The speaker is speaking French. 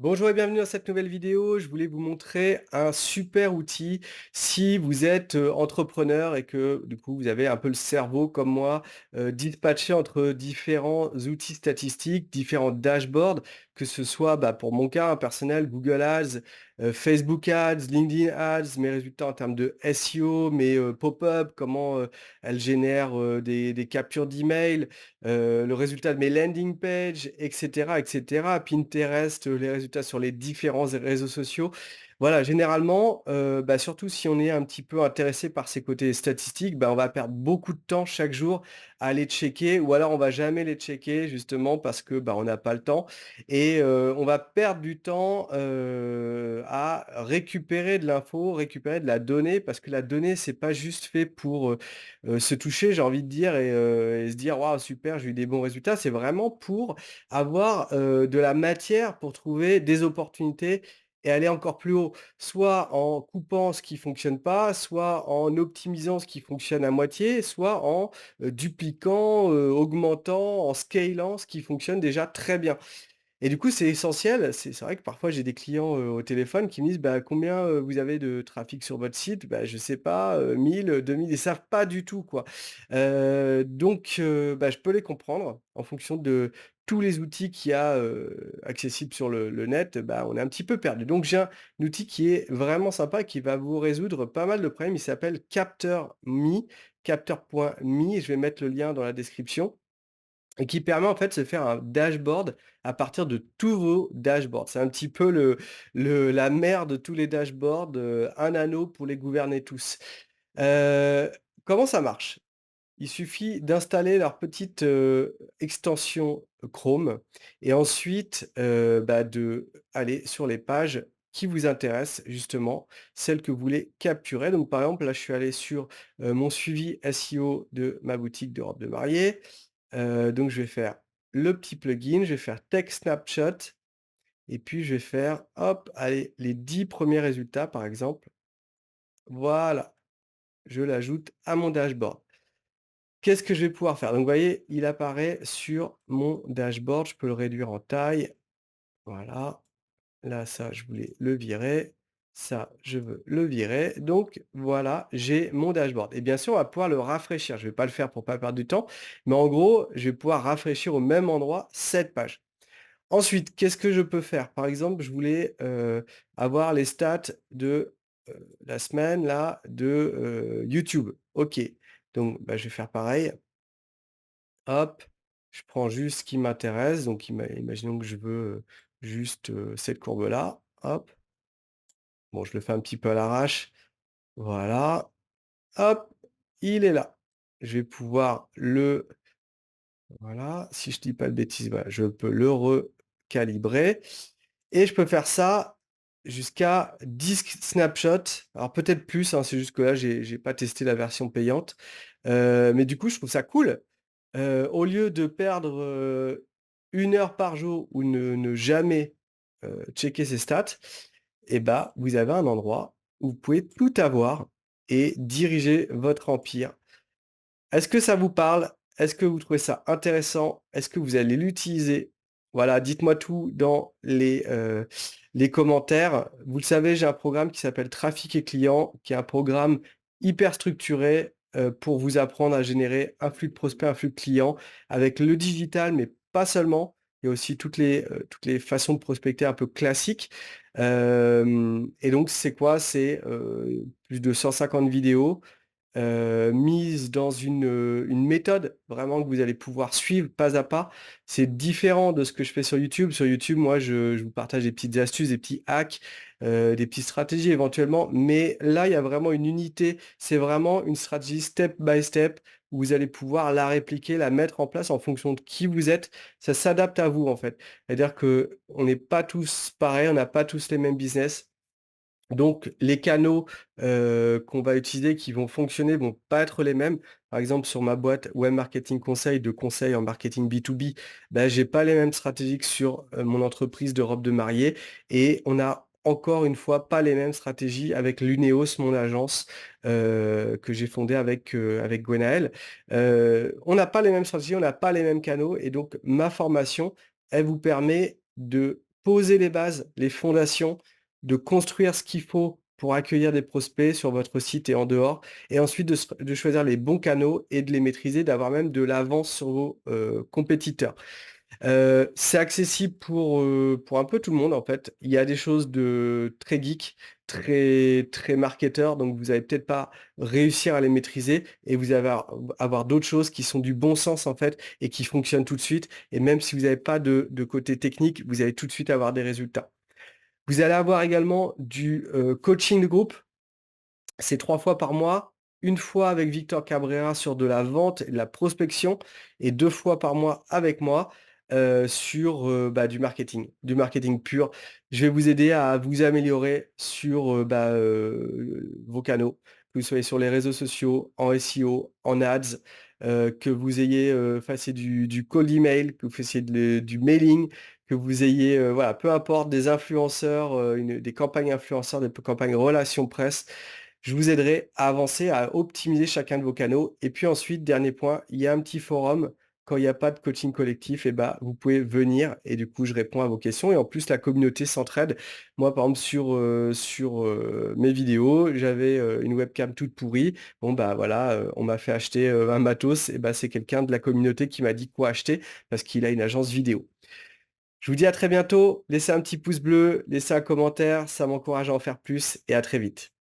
Bonjour et bienvenue dans cette nouvelle vidéo. Je voulais vous montrer un super outil si vous êtes entrepreneur et que du coup vous avez un peu le cerveau comme moi dispatché entre différents outils statistiques, différents dashboards, que ce soit pour mon cas un personnel, Google Ads, Facebook Ads, LinkedIn Ads, mes résultats en termes de SEO, mes pop-up, comment elles génèrent des captures d'email, le résultat de mes landing pages, et cetera, et cetera. Pinterest, les résultats sur les différents réseaux sociaux. Voilà, généralement, surtout si on est un petit peu intéressé par ces côtés statistiques, on va perdre beaucoup de temps chaque jour à aller checker ou alors on va jamais les checker justement parce que, on n'a pas le temps et on va perdre du temps, à récupérer de l'info, récupérer de la donnée parce que la donnée, c'est pas juste fait pour, se toucher, j'ai envie de dire et se dire: «Waouh super, j'ai eu des bons résultats». C'est vraiment pour avoir, de la matière pour trouver des opportunités et aller encore plus haut. Soit en coupant ce qui fonctionne pas, soit en optimisant ce qui fonctionne à moitié, soit en, dupliquant, augmentant, en scalant ce qui fonctionne déjà très bien. Et du coup, c'est essentiel. C'est vrai que parfois j'ai des clients, au téléphone qui me disent: «Combien, vous avez de trafic sur votre site?» Je sais pas, 1 000, 2 000, ils savent pas du tout, quoi. Je peux les comprendre en fonction de tous les outils qu'il y a, accessibles sur le net, on est un petit peu perdu. Donc j'ai un outil qui est vraiment sympa, qui va vous résoudre pas mal de problèmes. Il s'appelle Capteur.me, capteur.me. Je vais mettre le lien dans la description. Et qui permet en fait de se faire un dashboard à partir de tous vos dashboards. C'est un petit peu la mère de tous les dashboards, un anneau pour les gouverner tous. Heu, Comment ça marche? Il suffit d'installer leur petite, extension Chrome et ensuite, de aller sur les pages qui vous intéressent justement, celles que vous voulez capturer. Donc par exemple, là, je suis allé sur, mon suivi SEO de ma boutique de robes de mariée. Donc je vais faire le petit plugin, je vais faire Tech Snapshot et puis je vais faire, hop, allez, les 10 premiers résultats par exemple. Voilà, je l'ajoute à mon dashboard. Qu'est-ce que je vais pouvoir faire? Donc vous voyez, il apparaît sur mon dashboard, je peux le réduire en taille. Voilà, là ça je voulais le virer, ça je veux le virer. Donc voilà, j'ai mon dashboard et bien sûr on va pouvoir le rafraîchir. Je ne vais pas le faire pour pas perdre du temps, mais en gros, je vais pouvoir rafraîchir au même endroit cette page. Ensuite, qu'est-ce que je peux faire? Par exemple, je voulais, avoir les stats de, la semaine là de, YouTube. OK, donc je vais faire pareil. Hop, je prends juste ce qui m'intéresse, donc imaginons que je veux, juste, cette courbe-là. Hop, bon, je le fais un petit peu à l'arrache. Voilà, hop, il est là. Je vais pouvoir le voilà, si je dis pas de bêtises, voilà, je peux le recalibrer et je peux faire ça jusqu'à 10 snapshots. Alors peut-être plus, hein, c'est juste que là, j'ai pas testé la version payante, mais du coup, je trouve ça cool. Au lieu de perdre, 1 heure par jour ou ne jamais, checker ses stats et vous avez un endroit où vous pouvez tout avoir et diriger votre empire. Est-ce que ça vous parle? Est-ce que vous trouvez ça intéressant? Est-ce que vous allez l'utiliser? Voilà, dites-moi tout dans les commentaires. Vous le savez, j'ai un programme qui s'appelle Trafic et clients, qui est un programme hyper structuré, pour vous apprendre à générer un flux de prospects, un flux de clients avec le digital, mais pas seulement. Il y a aussi toutes les façons de prospecter un peu classiques. Hem Et donc c'est quoi? C'est, plus de 150 vidéos, mise dans une méthode vraiment que vous allez pouvoir suivre pas à pas. C'est différent de ce que je fais sur YouTube. Sur YouTube, moi, je vous partage des petites astuces, des petits hacks, des petites stratégies éventuellement, mais là, il y a vraiment une unité. C'est vraiment une stratégie step by step où vous allez pouvoir la répliquer, la mettre en place en fonction de qui vous êtes. Ça s'adapte à vous, en fait. C'est-à-dire que on n'est pas tous pareils, on n'a pas tous les mêmes business. Donc les canaux, qu'on va utiliser, qui vont fonctionner, vont pas être les mêmes. Par exemple, sur ma boîte Web Marketing Conseil, de conseils en marketing B2B, j'ai pas les mêmes stratégies que sur, mon entreprise de robe de mariée et on a encore une fois pas les mêmes stratégies avec Luneos, mon agence, que j'ai fondée avec Gwenaël. On n'a pas les mêmes stratégies, on n'a pas les mêmes canaux et donc ma formation, elle vous permet de poser les bases, les fondations, de construire ce qu'il faut pour accueillir des prospects sur votre site et en dehors et ensuite de choisir les bons canaux et de les maîtriser, d'avoir même de l'avance sur vos, compétiteurs. C'est accessible pour un peu tout le monde, en fait. Il y a des choses de très geek, très marketeur, donc vous allez peut-être pas réussir à les maîtriser et vous allez avoir d'autres choses qui sont du bon sens, en fait, et qui fonctionnent tout de suite et même si vous n'avez pas de côté technique, vous allez tout de suite avoir des résultats. Vous allez avoir également du, coaching de groupe. C'est 3 fois par mois, une fois avec Victor Cabrera sur de la vente et de la prospection et 2 fois par mois avec moi, sur, bah, du marketing pur. Je vais vous aider à vous améliorer sur, vos canaux, que vous soyez sur les réseaux sociaux, en SEO, en ads, que vous ayez, fassiez du cold email, que vous fassiez du mailing, que vous ayez, voilà, peu importe, des influenceurs, des campagnes influenceurs, des campagnes relations presse. Je vous aiderai à avancer, à optimiser chacun de vos canaux et puis ensuite, dernier point, il y a un petit forum. Quand il y a pas de coaching collectif et bah, vous pouvez venir et du coup, je réponds à vos questions et en plus, la communauté s'entraide. Moi, par exemple, sur mes vidéos, j'avais, une webcam toute pourrie. Bon, bah, voilà, on m'a fait acheter, un matos et bah, c'est quelqu'un de la communauté qui m'a dit quoi acheter parce qu'il a une agence vidéo. Je vous dis à très bientôt. Laissez un petit pouce bleu, laissez un commentaire, ça m'encourage à en faire plus et à très vite.